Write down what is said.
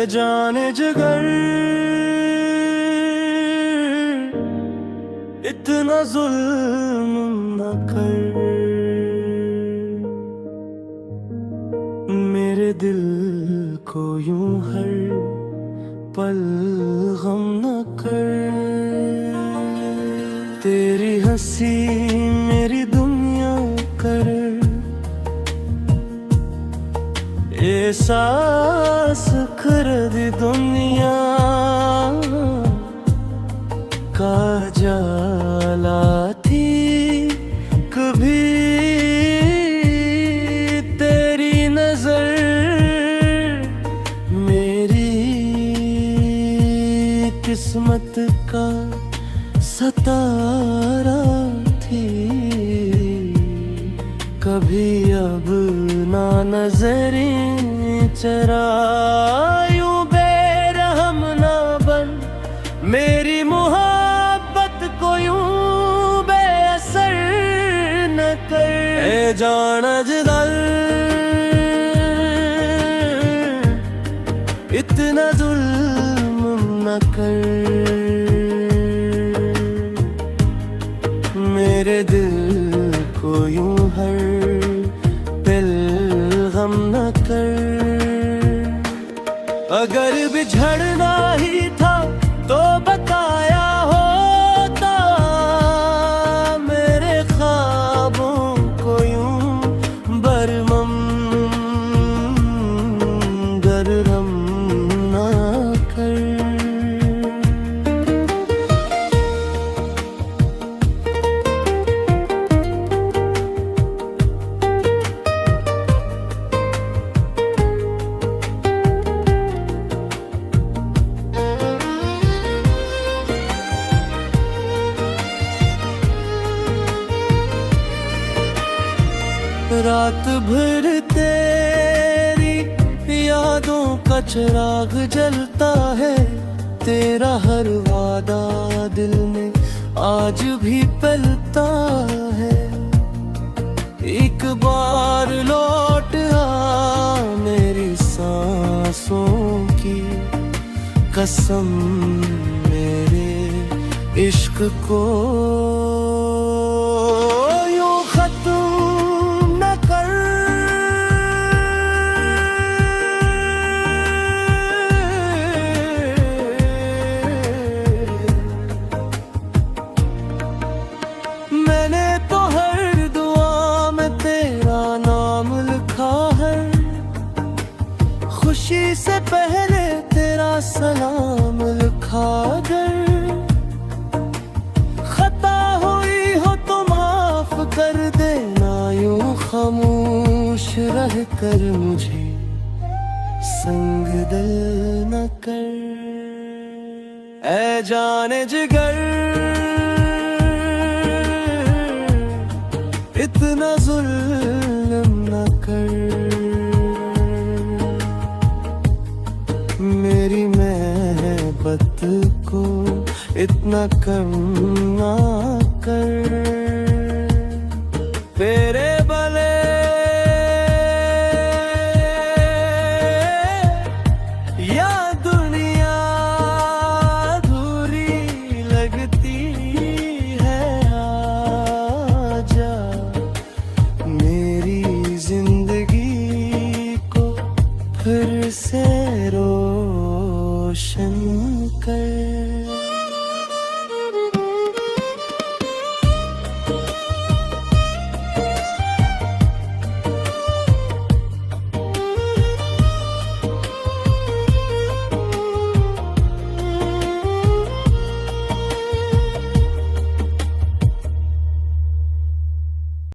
जाने जिगर इतना जुल्म न कर, मेरे दिल को यूं हर पल गम न कर। तेरी हंसी मेरी दुनिया कर, एहसास कर दी दुनिया का जाला थी कभी तेरी नजर मेरी किस्मत का सतारा थी कभी अब ना नजरें चरायूं बेरहम ना बन, मेरी मोहब्बत को यूं बेअसर न कर। ए जान अजदल इतना जुल्म न कर, मेरे दिल को यूं हर पल गम न कर। अगर बिछड़ना ही था तो बताया होता, मेरे ख्वाबों को यूं बरमम गरम ना कर। रात भर तेरी यादों का चिराग जलता है, तेरा हर वादा दिल में आज भी पलता है। एक बार लौट आ मेरी सांसों की कसम, मेरे इश्क को खुशी से पहले तेरा सलाम लिखा कर। खता हुई हो तो माफ कर देना, यूं खामोश रह कर मुझे संग दिल न कर। ऐ जाने जिगर इतना जुल्म न कर, मेरी मोहब्बत को इतना कम ना कर। तेरे